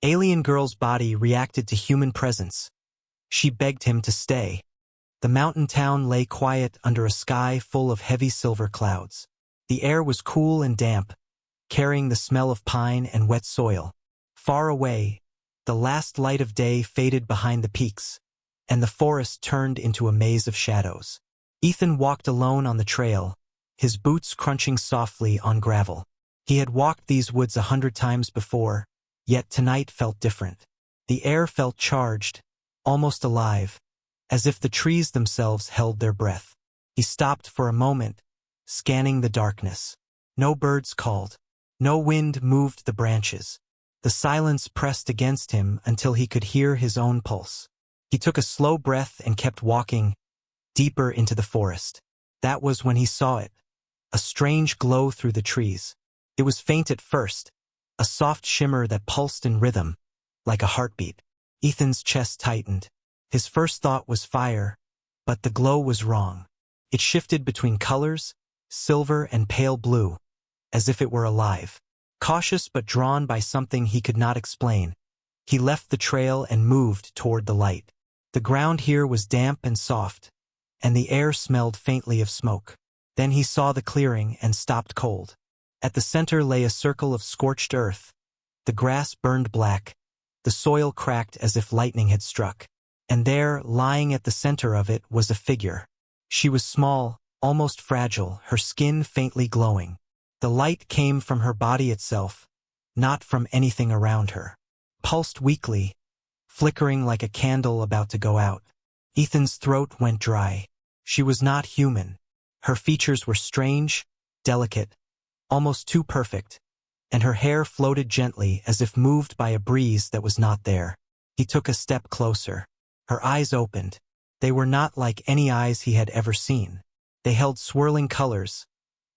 Alien girl's body reacted to human presence. She begged him to stay. The mountain town lay quiet under a sky full of heavy silver clouds. The air was cool and damp, carrying the smell of pine and wet soil. Far away, the last light of day faded behind the peaks, and the forest turned into a maze of shadows. Ethan walked alone on the trail, his boots crunching softly on gravel. He had walked these woods 100 times before, yet tonight felt different. The air felt charged, almost alive, as if the trees themselves held their breath. He stopped for a moment, scanning the darkness. No birds called. No wind moved the branches. The silence pressed against him until he could hear his own pulse. He took a slow breath and kept walking, deeper into the forest. That was when he saw it. A strange glow through the trees. It was faint at first, a soft shimmer that pulsed in rhythm, like a heartbeat. Ethan's chest tightened. His first thought was fire, but the glow was wrong. It shifted between colors, silver and pale blue, as if it were alive. Cautious but drawn by something he could not explain, he left the trail and moved toward the light. The ground here was damp and soft, and the air smelled faintly of smoke. Then he saw the clearing and stopped cold. At the center lay a circle of scorched earth. The grass burned black, the soil cracked as if lightning had struck. And there, lying at the center of it, was a figure. She was small, almost fragile, her skin faintly glowing. The light came from her body itself, not from anything around her. Pulsed weakly, flickering like a candle about to go out. Ethan's throat went dry. She was not human. Her features were strange, delicate, almost too perfect, and her hair floated gently as if moved by a breeze that was not there. He took a step closer. Her eyes opened. They were not like any eyes he had ever seen. They held swirling colors,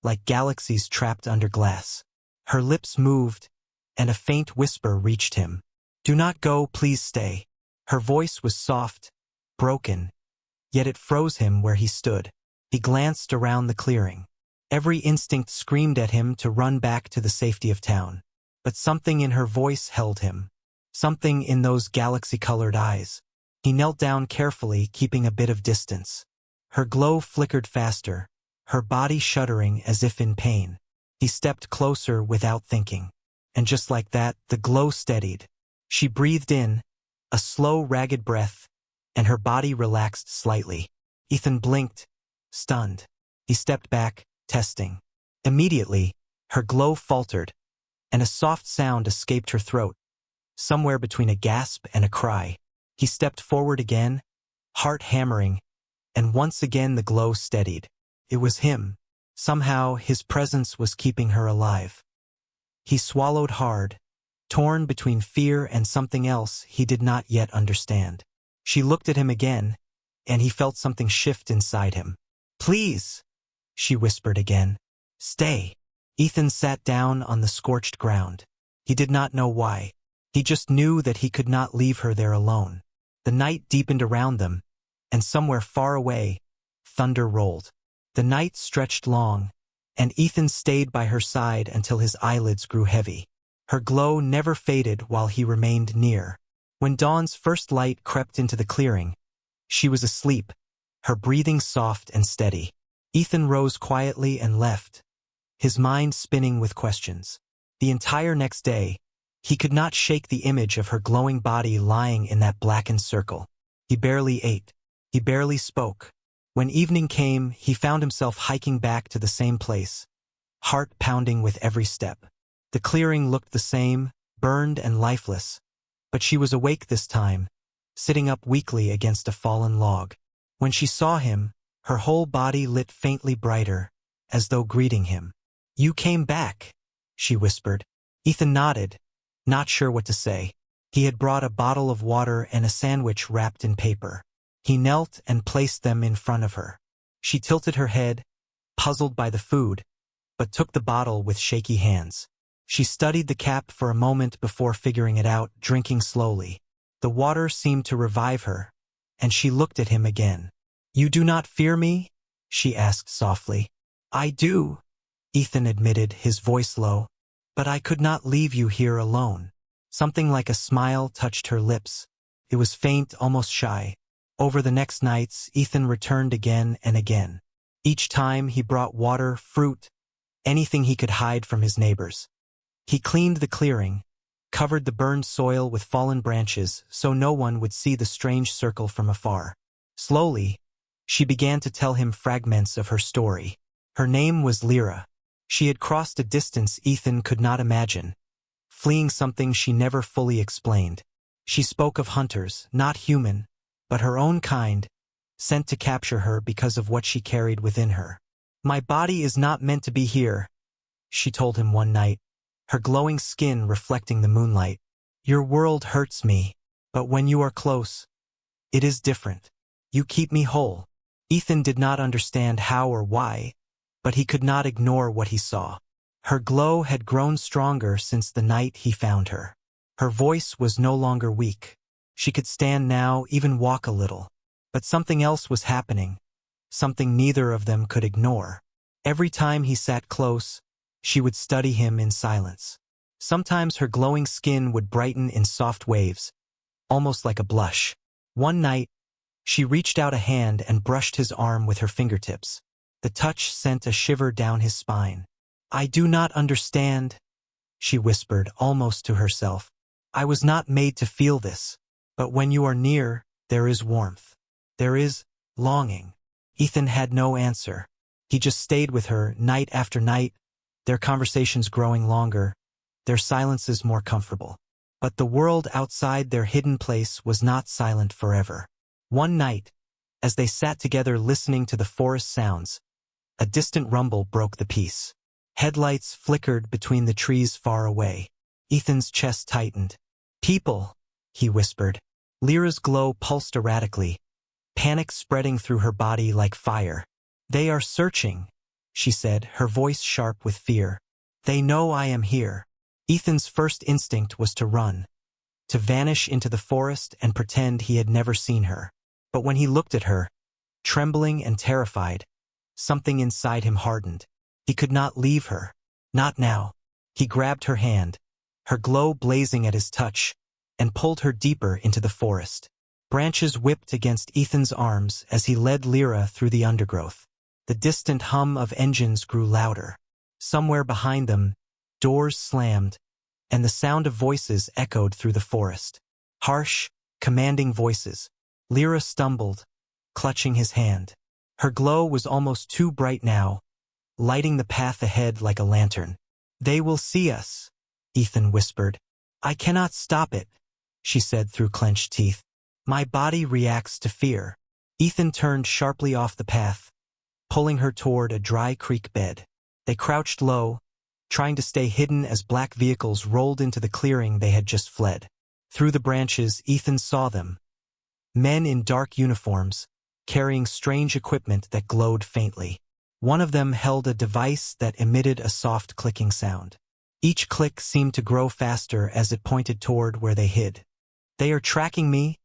like galaxies trapped under glass. Her lips moved, and a faint whisper reached him. "Do not go, please stay." Her voice was soft, broken, yet it froze him where he stood. He glanced around the clearing. Every instinct screamed at him to run back to the safety of town. But something in her voice held him. Something in those galaxy-colored eyes. He knelt down carefully, keeping a bit of distance. Her glow flickered faster, her body shuddering as if in pain. He stepped closer without thinking. And just like that, the glow steadied. She breathed in, a slow, ragged breath, and her body relaxed slightly. Ethan blinked, stunned. He stepped back, testing. Immediately, her glow faltered, and a soft sound escaped her throat, somewhere between a gasp and a cry. He stepped forward again, heart hammering, and once again the glow steadied. It was him. Somehow, his presence was keeping her alive. He swallowed hard, torn between fear and something else he did not yet understand. She looked at him again, and he felt something shift inside him. "Please," she whispered again. "Stay." Ethan sat down on the scorched ground. He did not know why. He just knew that he could not leave her there alone. The night deepened around them, and somewhere far away, thunder rolled. The night stretched long, and Ethan stayed by her side until his eyelids grew heavy. Her glow never faded while he remained near. When dawn's first light crept into the clearing, she was asleep, her breathing soft and steady. Ethan rose quietly and left, his mind spinning with questions. The entire next day, he could not shake the image of her glowing body lying in that blackened circle. He barely ate. He barely spoke. When evening came, he found himself hiking back to the same place, heart pounding with every step. The clearing looked the same, burned and lifeless, but she was awake this time, sitting up weakly against a fallen log. When she saw him, her whole body lit faintly brighter, as though greeting him. "You came back," she whispered. Ethan nodded, not sure what to say. He had brought a bottle of water and a sandwich wrapped in paper. He knelt and placed them in front of her. She tilted her head, puzzled by the food, but took the bottle with shaky hands. She studied the cap for a moment before figuring it out, drinking slowly. The water seemed to revive her, and she looked at him again. "You do not fear me?" she asked softly. "I do," Ethan admitted, his voice low. "But I could not leave you here alone." Something like a smile touched her lips. It was faint, almost shy. Over the next nights, Ethan returned again and again. Each time he brought water, fruit, anything he could hide from his neighbors. He cleaned the clearing, covered the burned soil with fallen branches so no one would see the strange circle from afar. Slowly, she began to tell him fragments of her story. Her name was Lyra. She had crossed a distance Ethan could not imagine, fleeing something she never fully explained. She spoke of hunters, not human, but her own kind, sent to capture her because of what she carried within her. "My body is not meant to be here," she told him one night, her glowing skin reflecting the moonlight. "Your world hurts me, but when you are close, it is different. You keep me whole." Ethan did not understand how or why, but he could not ignore what he saw. Her glow had grown stronger since the night he found her. Her voice was no longer weak. She could stand now, even walk a little. But something else was happening, something neither of them could ignore. Every time he sat close, she would study him in silence. Sometimes her glowing skin would brighten in soft waves, almost like a blush. One night, she reached out a hand and brushed his arm with her fingertips. The touch sent a shiver down his spine. "I do not understand," she whispered almost to herself. "I was not made to feel this. But when you are near, there is warmth. There is longing." Ethan had no answer. He just stayed with her night after night, their conversations growing longer, their silences more comfortable. But the world outside their hidden place was not silent forever. One night, as they sat together listening to the forest sounds, a distant rumble broke the peace. Headlights flickered between the trees far away. Ethan's chest tightened. "People," he whispered. Lyra's glow pulsed erratically, panic spreading through her body like fire. "They are searching," she said, her voice sharp with fear. "They know I am here." Ethan's first instinct was to run, to vanish into the forest and pretend he had never seen her. But when he looked at her, trembling and terrified, something inside him hardened. He could not leave her. Not now. He grabbed her hand, her glow blazing at his touch, and pulled her deeper into the forest. Branches whipped against Ethan's arms as he led Lyra through the undergrowth. The distant hum of engines grew louder. Somewhere behind them, doors slammed, and the sound of voices echoed through the forest. Harsh, commanding voices. Lyra stumbled, clutching his hand. Her glow was almost too bright now, lighting the path ahead like a lantern. "They will see us," Ethan whispered. "I cannot stop it," she said through clenched teeth. "My body reacts to fear." Ethan turned sharply off the path, pulling her toward a dry creek bed. They crouched low, trying to stay hidden as black vehicles rolled into the clearing they had just fled. Through the branches, Ethan saw them. Men in dark uniforms, carrying strange equipment that glowed faintly. One of them held a device that emitted a soft clicking sound. Each click seemed to grow faster as it pointed toward where they hid. "They are tracking me,"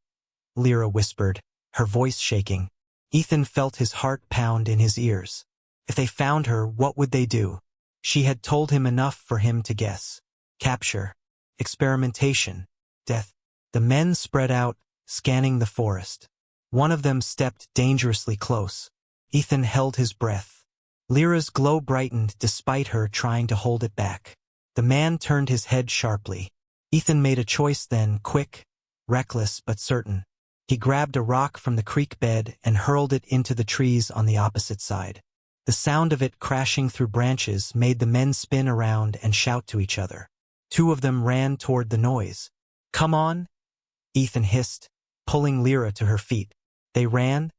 Lyra whispered, her voice shaking. Ethan felt his heart pound in his ears. If they found her, what would they do? She had told him enough for him to guess. Capture. Experimentation. Death. The men spread out, scanning the forest. One of them stepped dangerously close. Ethan held his breath. Lyra's glow brightened despite her trying to hold it back. The man turned his head sharply. Ethan made a choice then, quick, reckless but certain. He grabbed a rock from the creek bed and hurled it into the trees on the opposite side. The sound of it crashing through branches made the men spin around and shout to each other. Two of them ran toward the noise. "Come on," Ethan hissed, pulling Lyra to her feet. They ran,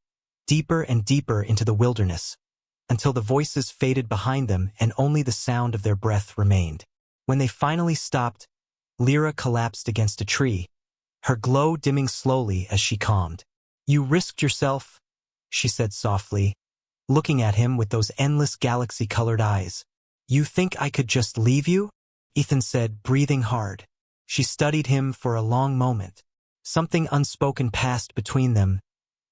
deeper and deeper into the wilderness, until the voices faded behind them and only the sound of their breath remained. When they finally stopped, Lyra collapsed against a tree, her glow dimming slowly as she calmed. "You risked yourself," she said softly, looking at him with those endless galaxy-colored eyes. "You think I could just leave you?" Ethan said, breathing hard. She studied him for a long moment. Something unspoken passed between them,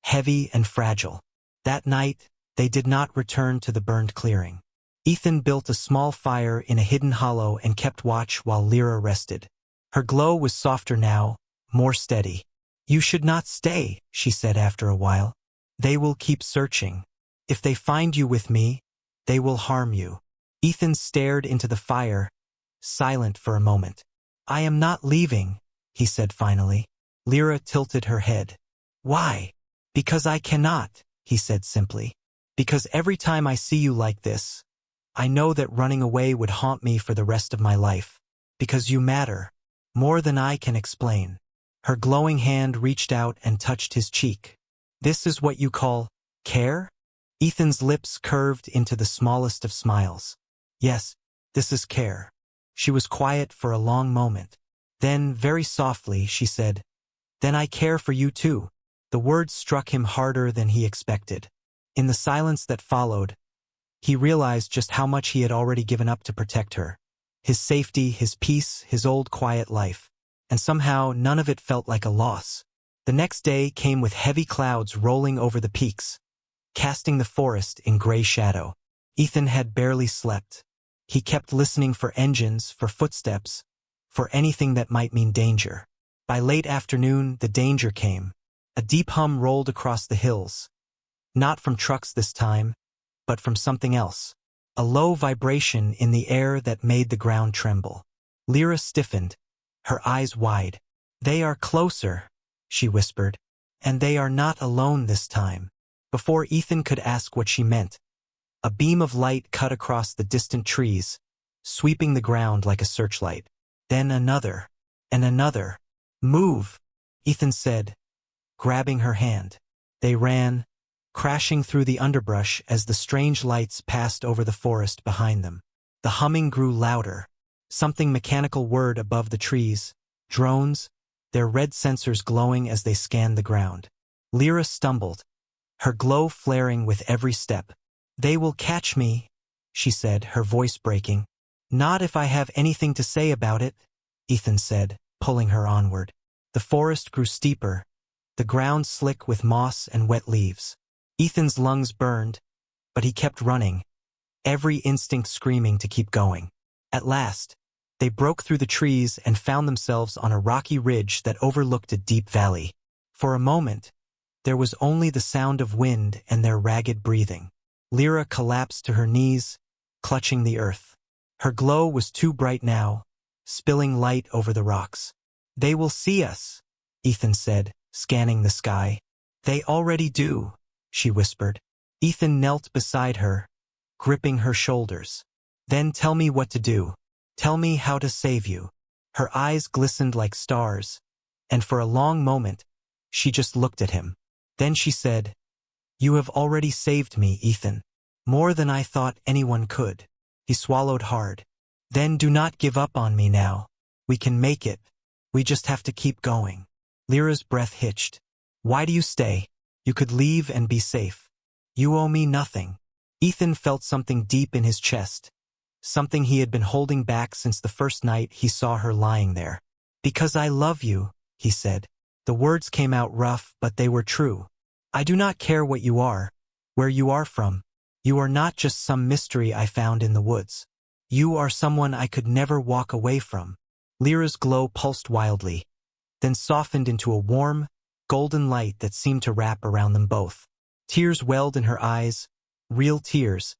heavy and fragile. That night, they did not return to the burned clearing. Ethan built a small fire in a hidden hollow and kept watch while Lyra rested. Her glow was softer now, more steady. "You should not stay," she said after a while. "They will keep searching. If they find you with me, they will harm you." Ethan stared into the fire, silent for a moment. "I am not leaving," he said finally. Lyra tilted her head. "Why?" "Because I cannot," he said simply. "Because every time I see you like this, I know that running away would haunt me for the rest of my life. Because you matter. More than I can explain." Her glowing hand reached out and touched his cheek. "This is what you call care?" Ethan's lips curved into the smallest of smiles. "Yes, this is care." She was quiet for a long moment. Then, very softly, she said, "Then I care for you too." The words struck him harder than he expected. In the silence that followed, he realized just how much he had already given up to protect her. His safety, his peace, his old quiet life. And somehow none of it felt like a loss. The next day came with heavy clouds rolling over the peaks, casting the forest in gray shadow. Ethan had barely slept. He kept listening for engines, for footsteps, for anything that might mean danger. By late afternoon, the danger came. A deep hum rolled across the hills. Not from trucks this time, but from something else. A low vibration in the air that made the ground tremble. Lyra stiffened, her eyes wide. "They are closer," she whispered. "And they are not alone this time." Before Ethan could ask what she meant, a beam of light cut across the distant trees, sweeping the ground like a searchlight. Then another, and another. "Move," Ethan said, grabbing her hand. They ran, crashing through the underbrush as the strange lights passed over the forest behind them. The humming grew louder. Something mechanical whirred above the trees. Drones, their red sensors glowing as they scanned the ground. Lyra stumbled, her glow flaring with every step. "They will catch me," she said, her voice breaking. "Not if I have anything to say about it," Ethan said, pulling her onward. The forest grew steeper, the ground slick with moss and wet leaves. Ethan's lungs burned, but he kept running, every instinct screaming to keep going. At last, they broke through the trees and found themselves on a rocky ridge that overlooked a deep valley. For a moment, there was only the sound of wind and their ragged breathing. Lyra collapsed to her knees, clutching the earth. Her glow was too bright now, spilling light over the rocks. "They will see us," Ethan said, scanning the sky. "They already do," she whispered. Ethan knelt beside her, gripping her shoulders. "Then tell me what to do. Tell me how to save you." Her eyes glistened like stars, and for a long moment, she just looked at him. Then she said, "You have already saved me, Ethan. More than I thought anyone could." He swallowed hard. "Then do not give up on me now. We can make it. We just have to keep going." Lyra's breath hitched. "Why do you stay? You could leave and be safe. You owe me nothing." Ethan felt something deep in his chest, something he had been holding back since the first night he saw her lying there. "Because I love you," he said. The words came out rough, but they were true. "I do not care what you are, where you are from. You are not just some mystery I found in the woods. You are someone I could never walk away from." Lyra's glow pulsed wildly, then softened into a warm, golden light that seemed to wrap around them both. Tears welled in her eyes, real tears,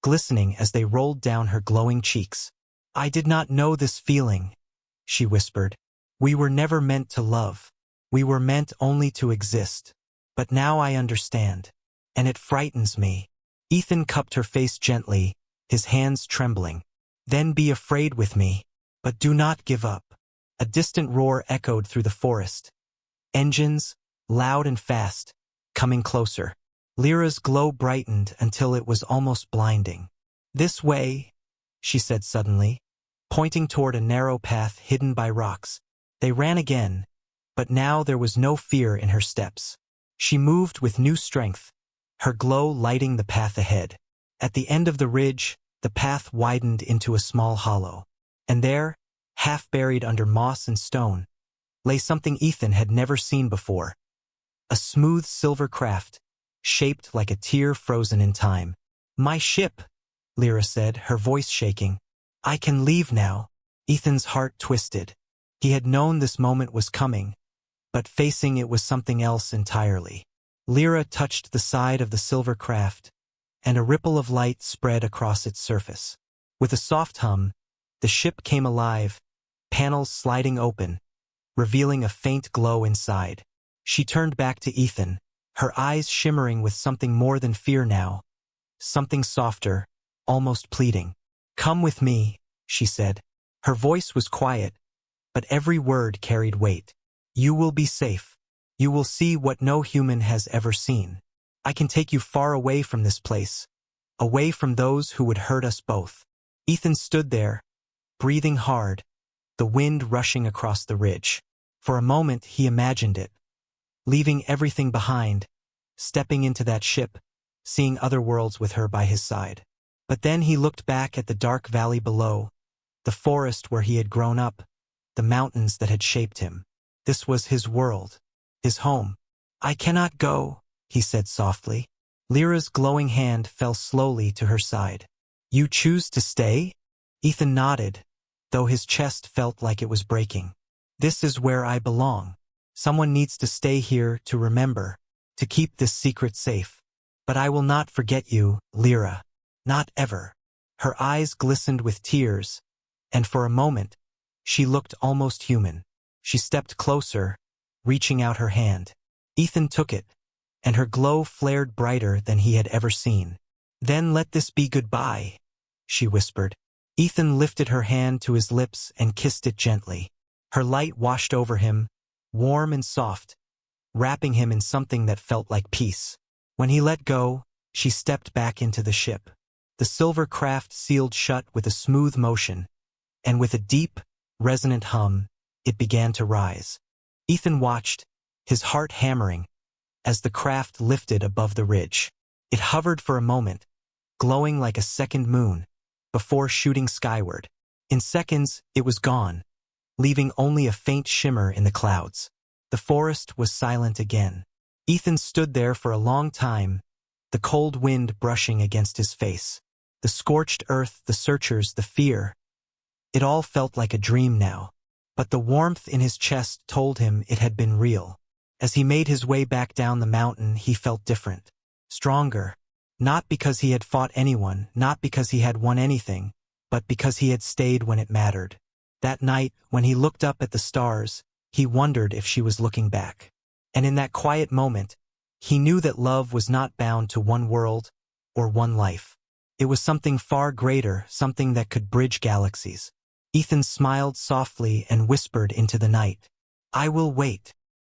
glistening as they rolled down her glowing cheeks. "I did not know this feeling," she whispered. "We were never meant to love. We were meant only to exist. But now I understand. And it frightens me." Ethan cupped her face gently, his hands trembling. "Then be afraid with me. But do not give up." A distant roar echoed through the forest. Engines, loud and fast, coming closer. Lyra's glow brightened until it was almost blinding. "This way," she said suddenly, pointing toward a narrow path hidden by rocks. They ran again, but now there was no fear in her steps. She moved with new strength, her glow lighting the path ahead. At the end of the ridge, the path widened into a small hollow. And there, half buried under moss and stone, lay something Ethan had never seen before. A smooth silver craft, shaped like a tear frozen in time. "My ship," Lyra said, her voice shaking. "I can leave now." Ethan's heart twisted. He had known this moment was coming, but facing it was something else entirely. Lyra touched the side of the silver craft, and a ripple of light spread across its surface. With a soft hum, the ship came alive, panels sliding open, revealing a faint glow inside. She turned back to Ethan, her eyes shimmering with something more than fear now, something softer, almost pleading. "Come with me," she said. Her voice was quiet, but every word carried weight. "You will be safe. You will see what no human has ever seen. I can take you far away from this place, away from those who would hurt us both." Ethan stood there, breathing hard, the wind rushing across the ridge. For a moment he imagined it, leaving everything behind, stepping into that ship, seeing other worlds with her by his side. But then he looked back at the dark valley below, the forest where he had grown up, the mountains that had shaped him. This was his world, his home. "I cannot go," he said softly. Lyra's glowing hand fell slowly to her side. "You choose to stay?" Ethan nodded, though his chest felt like it was breaking. "This is where I belong. Someone needs to stay here to remember, to keep this secret safe. But I will not forget you, Lyra. Not ever." Her eyes glistened with tears, and for a moment, she looked almost human. She stepped closer, reaching out her hand. Ethan took it, and her glow flared brighter than he had ever seen. "Then let this be goodbye," she whispered. Ethan lifted her hand to his lips and kissed it gently. Her light washed over him, warm and soft, wrapping him in something that felt like peace. When he let go, she stepped back into the ship. The silver craft sealed shut with a smooth motion, and with a deep, resonant hum, it began to rise. Ethan watched, his heart hammering, as the craft lifted above the ridge. It hovered for a moment, glowing like a second moon, before shooting skyward. In seconds, it was gone, leaving only a faint shimmer in the clouds. The forest was silent again. Ethan stood there for a long time, the cold wind brushing against his face. The scorched earth, the searchers, the fear. It all felt like a dream now, but the warmth in his chest told him it had been real. As he made his way back down the mountain, he felt different, stronger. Not because he had fought anyone, not because he had won anything, but because he had stayed when it mattered. That night, when he looked up at the stars, he wondered if she was looking back. And in that quiet moment, he knew that love was not bound to one world or one life. It was something far greater, something that could bridge galaxies. Ethan smiled softly and whispered into the night, "I will wait."